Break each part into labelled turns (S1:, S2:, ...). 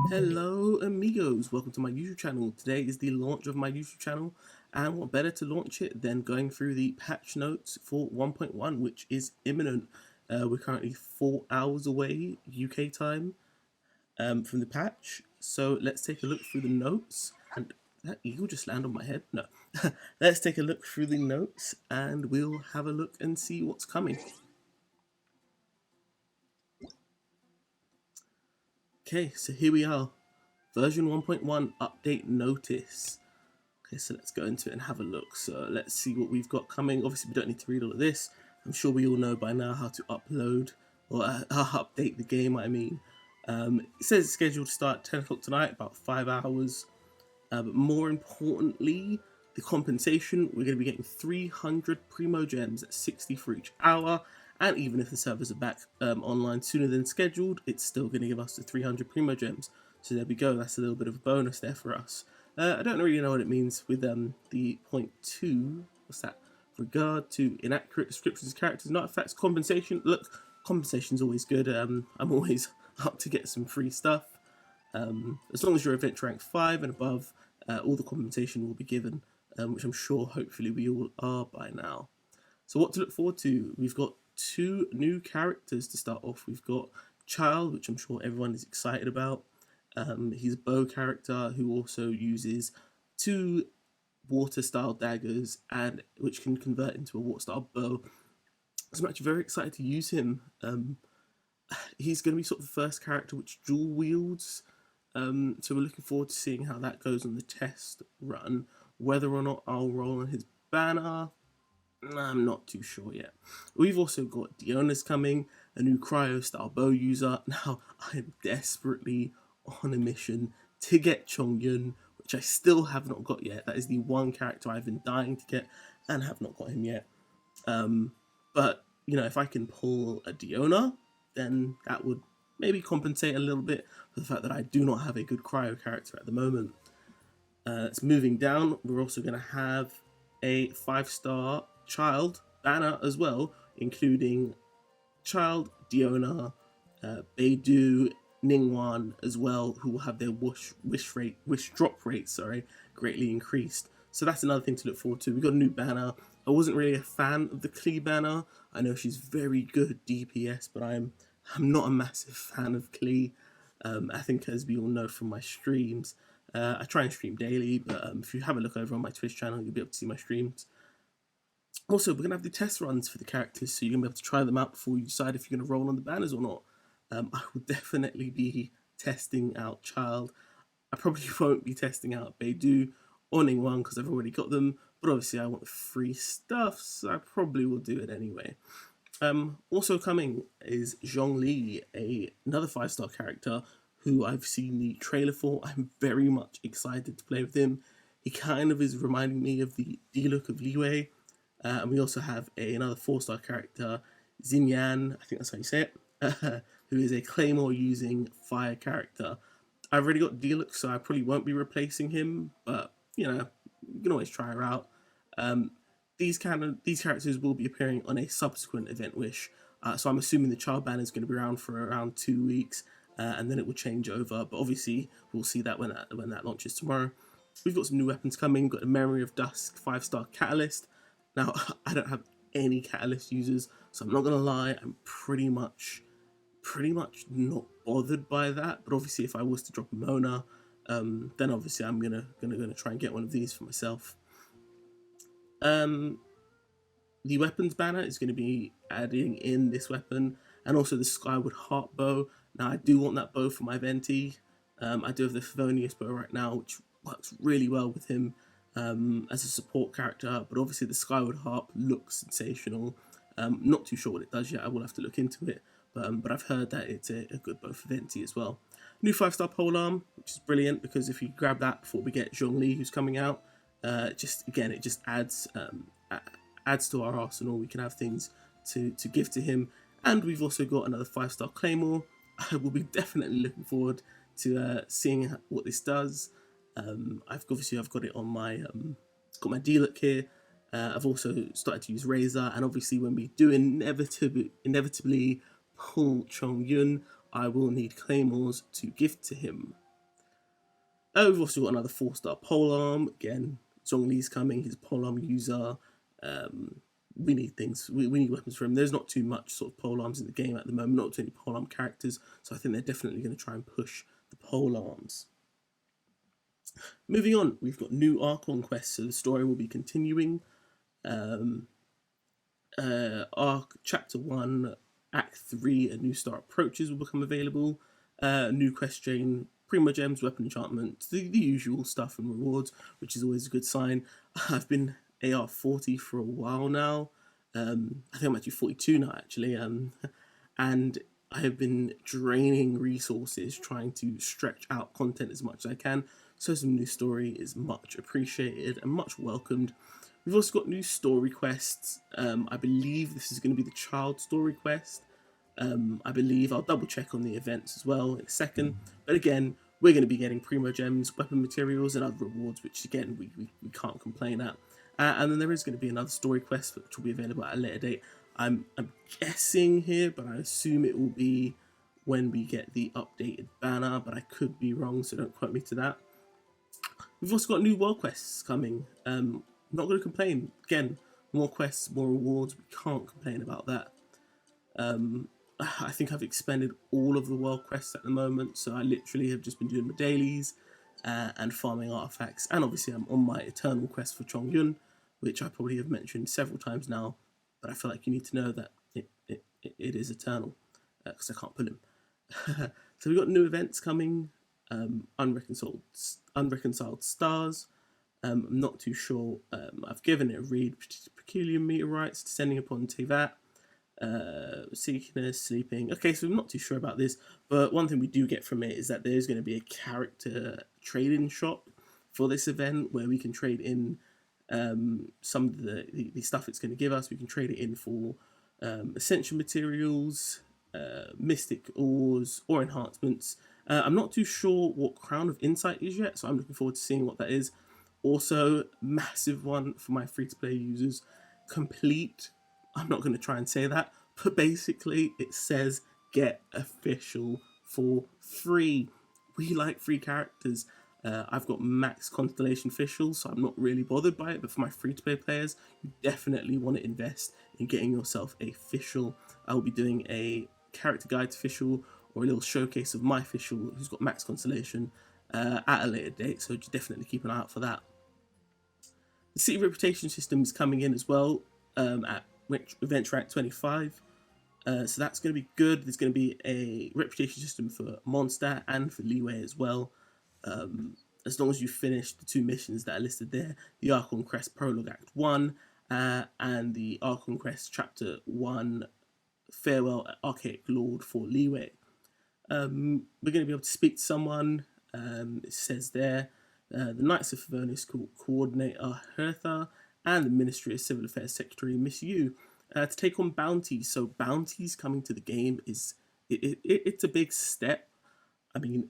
S1: Hello amigos, welcome to my YouTube channel. Today is the launch of my YouTube channel, and what better to launch it than going through the patch notes for 1.1, which is imminent. We're currently 4 hours away UK time from the patch, so let's take a look through the notes. And that eagle just landed on my head? No. Let's take a look through the notes and we'll have a look and see what's coming. Okay, so here we are. Version 1.1 update notice. Okay, so let's go into it and have a look. So let's see what we've got coming. Obviously, we don't need to read all of this. I'm sure we all know by now how to upload or update the game, I mean. It says it's scheduled to start 10 o'clock tonight, about 5 hours. But more importantly, the compensation, we're going to be getting 300 Primo Gems at 60 for each hour. And even if the servers are back online sooner than scheduled, it's still going to give us the 300 Primo Gems. So there we go, that's a little bit of a bonus there for us. I don't really know what it means with the point 2, what's that? Regard to inaccurate descriptions of characters not affects compensation. Look, compensation's always good. I'm always up to get some free stuff. As long as you're event rank 5 and above, all the compensation will be given, which I'm sure hopefully we all are by now. So what to look forward to? We've got 2 new characters to start off. We've got Child, which I'm sure everyone is excited about. He's a bow character who also uses 2 water-style daggers, and which can convert into a water-style bow. So I'm actually very excited to use him. He's going to be sort of the first character which dual wields. So we're looking forward to seeing how that goes on the test run. Whether or not I'll roll on his banner, I'm not too sure yet. We've also got Diona's coming, a new cryo-style bow user. Now, I'm desperately on a mission to get Chongyun, which I still have not got yet. That is the one character I've been dying to get and have not got him yet. But, you know, if I can pull a Diona, then that would maybe compensate a little bit for the fact that I do not have a good cryo character at the moment. It's moving down. We're also going to have a 5-star Child banner as well, including Child, Diona, Beidou, Ningguang as well, who will have their wish drop rate, greatly increased. So that's another thing to look forward to. We got a new banner. I wasn't really a fan of the Klee banner. I know she's very good DPS, but I'm not a massive fan of Klee. I think, as we all know from my streams, I try and stream daily, but if you have a look over on my Twitch channel, you'll be able to see my streams. Also, we're going to have the test runs for the characters, so you're going to be able to try them out before you decide if you're going to roll on the banners or not. I will definitely be testing out Child. I probably won't be testing out Beidou or Ningguang because I've already got them, but obviously I want the free stuff, so I probably will do it anyway. Also coming is Zhongli, another 5-star character who I've seen the trailer for. I'm very much excited to play with him. He kind of is reminding me of the D-look of Liwei. And we also have another 4-star character, Xinyan, I think that's how you say it, who is a Claymore using fire character. I've already got D-look, so I probably won't be replacing him, but you know, you can always try her out. These characters will be appearing on a subsequent event wish, so I'm assuming the Child banner is going to be around for around 2 weeks, and then it will change over. But obviously, we'll see that when that launches tomorrow. We've got some new weapons coming. We've got the Memory of Dusk 5-star Catalyst. Now, I don't have any Catalyst users, so I'm not gonna lie. I'm pretty much not bothered by that. But obviously, if I was to drop a Mona, then obviously I'm gonna try and get one of these for myself. The weapons banner is going to be adding in this weapon and also the Skyward Heart bow. Now, I do want that bow for my Venti. I do have the Favonius bow right now, which works really well with him as a support character, but obviously the Skyward Harp looks sensational. Not too sure what it does yet. I will have to look into it, but I've heard that it's a good bow for Venti as well. New 5-star polearm, which is brilliant because if you grab that before we get Zhongli, who's coming out, it just adds to our arsenal. We can have things to give to him, and we've also got another 5-star Claymore. I will be definitely looking forward to seeing what this does. I've got it on my got my D-look here. I've also started to use Razor, and obviously when we do inevitably pull Chong Yun, I will need claymores to give to him. We've also got another 4-star polearm. Again, Zhongli's coming, he's a polearm user. We need things, we need weapons for him. There's not too much sort of polearms in the game at the moment, not too many polearm characters, so I think they're definitely going to try and push the polearms. Moving on, we've got new Archon Quests, so the story will be continuing. Arc Chapter 1, Act 3, A New Star Approaches will become available. New quest chain, Primo Gems, Weapon Enchantment, the usual stuff and rewards, which is always a good sign. I've been AR 40 for a while now. I think I'm actually 42 now, actually. And I have been draining resources trying to stretch out content as much as I can. So some new story is much appreciated and much welcomed. We've also got new story quests. I believe this is going to be the child story quest. I believe I'll double check on the events as well in a second. But again, we're going to be getting Primo Gems, weapon materials, and other rewards, which again, we can't complain at. And then there is going to be another story quest, which will be available at a later date. I'm guessing here, but I assume it will be when we get the updated banner, but I could be wrong, so don't quote me to that. We've also got new world quests coming. I'm not going to complain. Again, more quests, more rewards. We can't complain about that. I think I've expended all of the world quests at the moment, so I literally have just been doing my dailies and farming artifacts. And obviously I'm on my eternal quest for Chong Yun, which I probably have mentioned several times now, but I feel like you need to know that it is eternal, because I can't pull him. So we've got new events coming, Unreconciled Stars. I'm not too sure. I've given it a read. Peculiar meteorites descending upon Tevat. Seekiness, sleeping. Okay, so I'm not too sure about this, but one thing we do get from it is that there's going to be a character trading shop for this event where we can trade in some of the stuff it's going to give us. We can trade it in for essential materials, mystic ores, or enhancements. I'm not too sure what Crown of Insight is yet, so I'm looking forward to seeing what that is. Also, massive one for my free-to-play users, complete. I'm not going to try and say that, but basically it says get official for free. We like free characters. I've got max Constellation official, so I'm not really bothered by it, but for my free-to-play players, you definitely want to invest in getting yourself a official. I will be doing a character guide to official, or a little showcase of my official who's got max Constellation at a later date, so definitely keep an eye out for that. The City Reputation system is coming in as well at Event Rank 25. So that's going to be good. There's going to be a reputation system for Mondstadt and for Leeway as well. As long as you finish the 2 missions that are listed there, the Archon Quest Prologue Act 1 and the Archon Quest Chapter 1 Farewell Archaic Lord for Leeway. We're going to be able to speak to someone. It says there, the Knights of Favonius Coordinator Hertha and the Ministry of Civil Affairs Secretary Miss Yu to take on bounties. So bounties coming to the game it's a big step. I mean,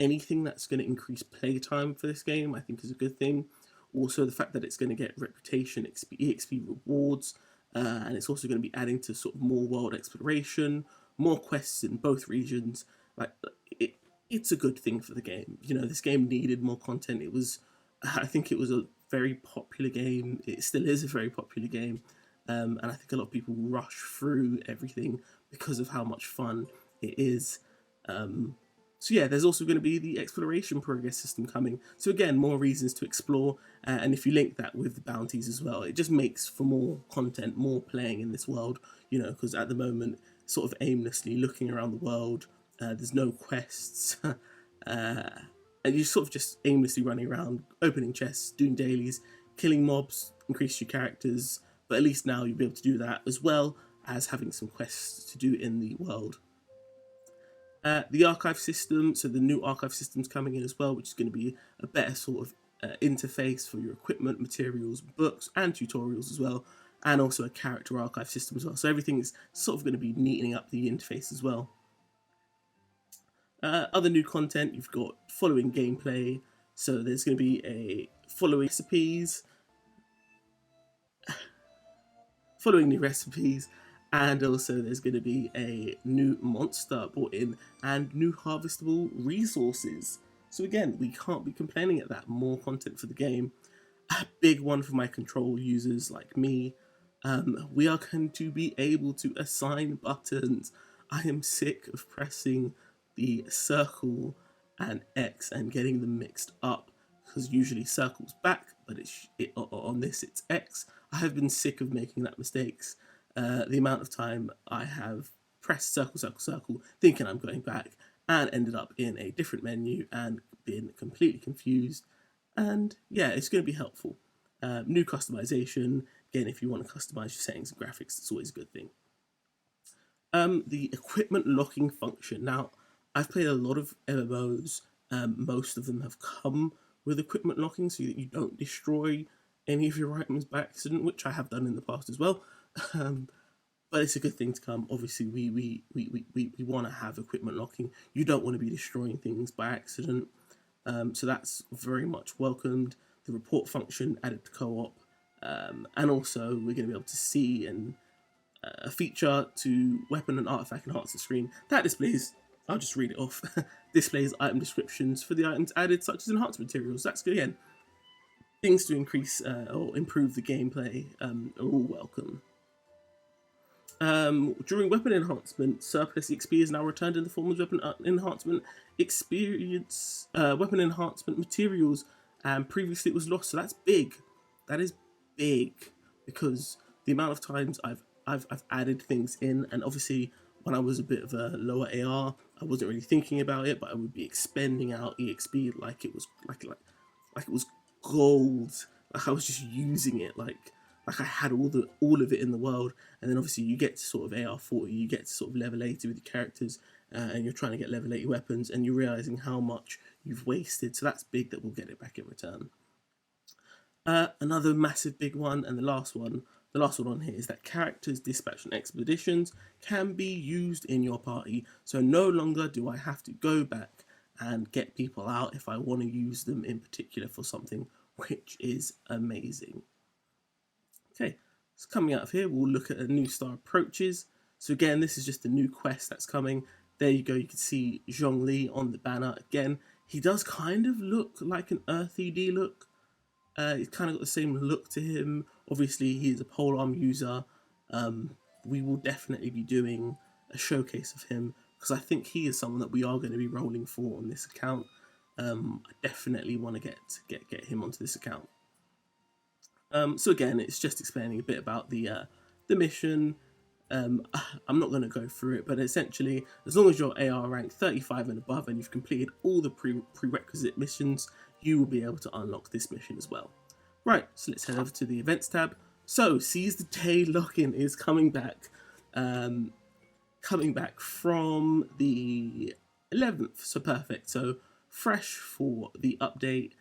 S1: anything that's going to increase playtime for this game, I think, is a good thing. Also, the fact that it's going to get reputation, EXP rewards, and it's also going to be adding to sort of more world exploration, more quests in both regions. Like, it's a good thing for the game. You know, this game needed more content. I think it was a very popular game. It still is a very popular game. And I think a lot of people rush through everything because of how much fun it is. So yeah, there's also going to be the exploration progress system coming. So again, more reasons to explore. And if you link that with the bounties as well, it just makes for more content, more playing in this world, you know, because at the moment, sort of aimlessly looking around the world, there's no quests. And you're sort of just aimlessly running around, opening chests, doing dailies, killing mobs, increase your characters. But at least now you'll be able to do that as well as having some quests to do in the world. The archive system, so the new archive system's coming in as well, which is going to be a better sort of interface for your equipment, materials, books, and tutorials as well, and also a character archive system as well. So everything's sort of going to be neatening up the interface as well. Other new content, you've got following gameplay, so there's going to be a following recipes, following new recipes, and also there's going to be a new monster brought in and new harvestable resources. So again, we can't be complaining at that. More content for the game. A big one for my control users like me. We are going to be able to assign buttons. I am sick of pressing the circle and X and getting them mixed up, because usually circle's back, but on this it's X. I have been sick of making that mistakes. The amount of time I have pressed circle, circle, circle, thinking I'm going back, and ended up in a different menu and been completely confused. And yeah, it's going to be helpful. New customization. Again, if you want to customize your settings and graphics, it's always a good thing. The equipment locking function. Now, I've played a lot of MMOs. Most of them have come with equipment locking so that you don't destroy any of your items by accident, which I have done in the past as well. But it's a good thing to come. Obviously, we want to have equipment locking. You don't want to be destroying things by accident. So that's very much welcomed. The report function added to co-op. And also, we're going to be able to see and a feature to weapon and artifact enhance the screen. That displays, I'll just read it off, displays item descriptions for the items added, such as enhanced materials. That's good again. Things to increase or improve the gameplay are all welcome. During weapon enhancement, surplus XP is now returned in the form of weapon enhancement experience, weapon enhancement materials, and previously it was lost. So that's big. That is big, because the amount of times I've added things in, and obviously when I was a bit of a lower AR, I wasn't really thinking about it, but I would be expending out EXP like it was like it was gold. Like I was just using it like I had all of it in the world. And then obviously you get to sort of AR 40, you get to sort of level 80 with your characters, and you're trying to get level 80 weapons, and you're realizing how much you've wasted. So that's big that we'll get it back in return. Another massive big one, and the last one on here, is that characters dispatched on expeditions can be used in your party. So no longer do I have to go back and get people out if I want to use them in particular for something, which is amazing. Okay, so coming out of here, we'll look at a new star approaches. So again, this is just a new quest that's coming. There you go, you can see Zhongli on the banner. Again, he does kind of look like an Earth ED look. He's kind of got the same look to him. Obviously, he's a polearm user. We will definitely be doing a showcase of him, because I think he is someone that we are going to be rolling for on this account. I definitely want to get him onto this account. So again, it's just explaining a bit about the mission. I'm not going to go through it, but essentially, as long as you're AR rank 35 and above and you've completed all the prerequisite missions, you will be able to unlock this mission as well. Right, so let's head over to the events tab. So, Seize the Day login is coming back from the 11th, so perfect. So, fresh for the update.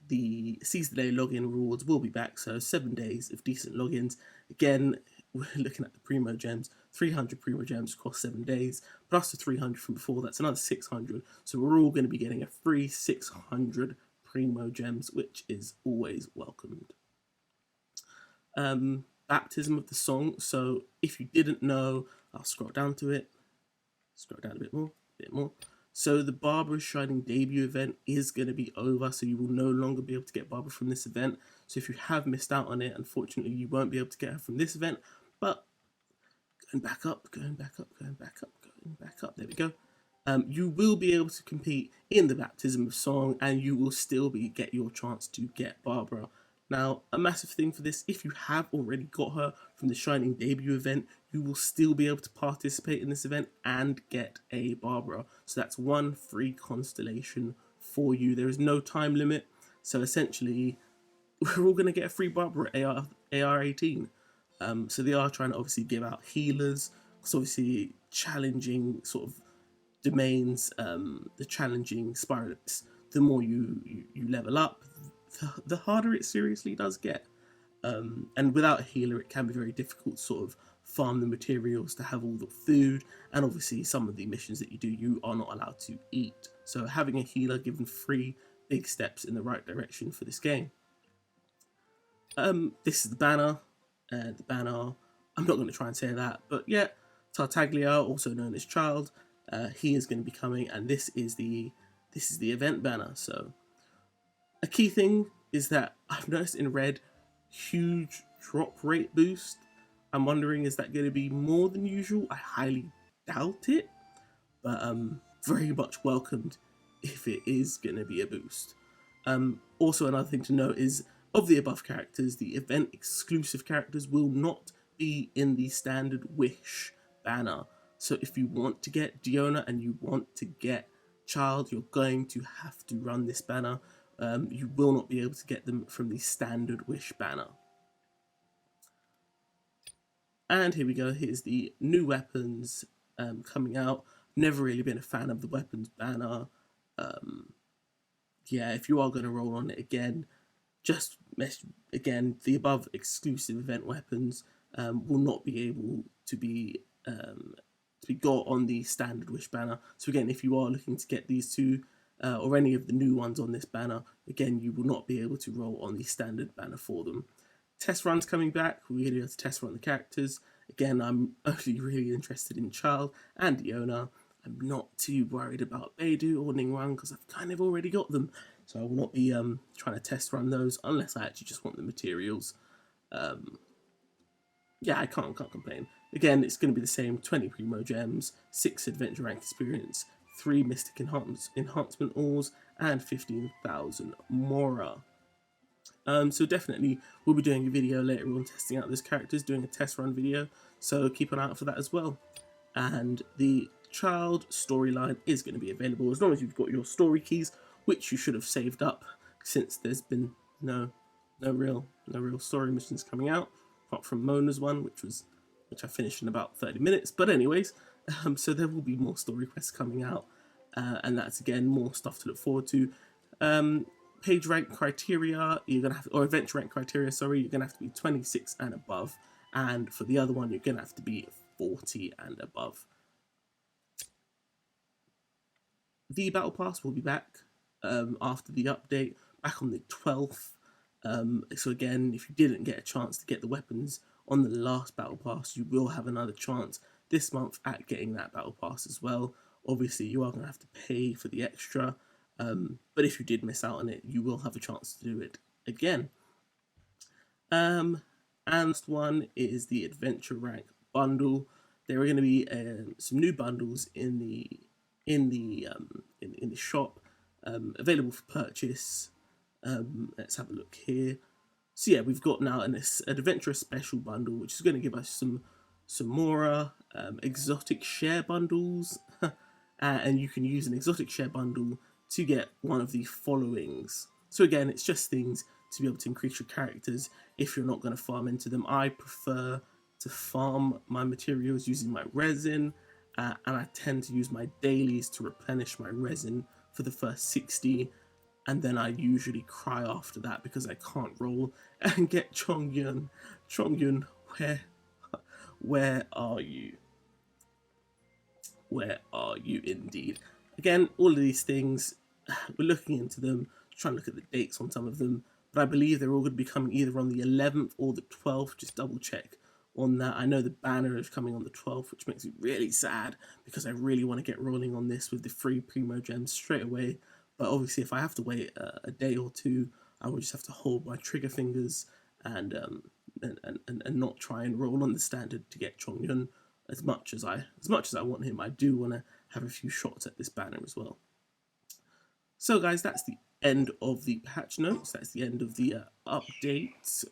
S1: The Seize the Day login rewards will be back, so 7 days of decent logins. Again, we're looking at the Primo Gems, 300 Primo Gems across 7 days, plus the 300 from before, that's another 600. So we're all going to be getting a free 600 Primo Gems, which is always welcomed. Baptism of the Song. So if you didn't know, I'll scroll down to it. Scroll down a bit more. So the Barbara Shining debut event is going to be over, so you will no longer be able to get Barbara from this event. So if you have missed out on it, unfortunately, you won't be able to get her from this event. But going back up, there we go. You will be able to compete in the Baptism of Song, and you will still get your chance to get Barbara. Now, a massive thing for this, if you have already got her from the Shining debut event, you will still be able to participate in this event and get a Barbara. So that's one free constellation for you. There is no time limit. So essentially, we're all going to get a free Barbara AR 18. So they are trying to obviously give out healers. Because obviously challenging sort of domains, the challenging spirals, the more you level up, the harder it seriously does get. And without a healer, it can be very difficult to sort of farm the materials to have all the food, and obviously some of the missions that you do, you are not allowed to eat. So having a healer given free big steps in the right direction for this game. This is the banner. the banner. I'm not going to try and say that, but yeah, Tartaglia, also known as Child, he is going to be coming, and this is the event banner. So a key thing is that I've noticed in red, huge drop rate boost. I'm wondering, is that going to be more than usual? I highly doubt it, but very much welcomed if it is going to be a boost. Also, another thing to note is, of the above characters, the event exclusive characters will not be in the standard Wish banner. So if you want to get Diona and you want to get Child, you're going to have to run this banner. You will not be able to get them from the standard Wish banner. And here we go, here's the new weapons coming out. Never really been a fan of the weapons banner. Yeah, if you are going to roll on it again, just again, the above exclusive event weapons will not be able to be got on the standard Wish banner. So again, if you are looking to get these two or any of the new ones on this banner, again, you will not be able to roll on the standard banner for them. Test runs coming back. We're going to be able to test run the characters. Again, I'm only really interested in Child and Diona. I'm not too worried about Beidou or Ningguang because I've kind of already got them. So I will not be trying to test run those unless I actually just want the materials. Yeah, I can't complain. Again, it's going to be the same 20 Primo Gems, 6 Adventure Rank Experience, 3 Mystic Enhancement Ores, and 15,000 Mora. So definitely we'll be doing a video later on testing out those characters, doing a test run video, so keep an eye out for that as well. And the Child storyline is going to be available as long as you've got your story keys, which you should have saved up since there's been no real story missions coming out, apart from Mona's one, which I finished in about 30 minutes. But anyways, so there will be more story quests coming out, and that's again more stuff to look forward to. Page rank criteria, you're gonna have, or adventure rank criteria, sorry, you're gonna have to be 26 and above, and for the other one, you're gonna have to be 40 and above. The battle pass will be back after the update, back on the 12th. So again, if you didn't get a chance to get the weapons on the last battle pass, you will have another chance this month at getting that battle pass as well. Obviously, you are going to have to pay for the extra, but if you did miss out on it, you will have a chance to do it again. And last one is the Adventure Rank bundle. There are going to be some new bundles in the shop, available for purchase. Let's have a look here. So yeah, we've got now an Adventure Special bundle, which is going to give us some Mora, exotic share bundles, and you can use an exotic share bundle to get one of the followings. So again, it's just things to be able to increase your characters if you're not going to farm into them. I prefer to farm my materials using my resin, and I tend to use my dailies to replenish my resin for the first 60, and then I usually cry after that because I can't roll and get Chongyun. Chongyun, where are you? Where are you indeed? Again, all of these things, we're looking into them, trying to look at the dates on some of them, but I believe they're all going to be coming either on the 11th or the 12th. Just double check on that. I know the banner is coming on the 12th, which makes me really sad because I really want to get rolling on this with the free Primo Gems straight away. But obviously, if I have to wait a day or two, I will just have to hold my trigger fingers and not try and roll on the standard to get Chongyun. As much as I want him, I do want to have a few shots at this banner as well. So guys, that's the end of the patch notes. That's the end of the update.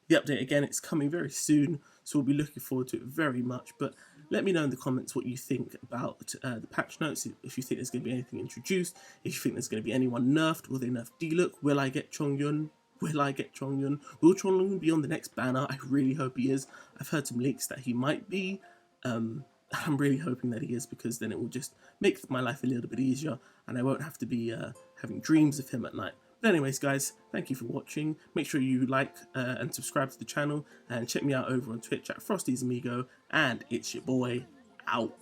S1: The update, again, it's coming very soon, so we'll be looking forward to it very much. But let me know in the comments what you think about the patch notes, if you think there's going to be anything introduced, if you think there's going to be anyone nerfed. Will they nerf D-Look? Will I get Chongyun? Will I get Chongyun? Will Chongyun be on the next banner? I really hope he is. I've heard some leaks that he might be. I'm really hoping that he is, because then it will just make my life a little bit easier and I won't have to be having dreams of him at night. But anyways, guys, thank you for watching. Make sure you like and subscribe to the channel, and check me out over on Twitch at FrostiesAmigo, and it's your boy out.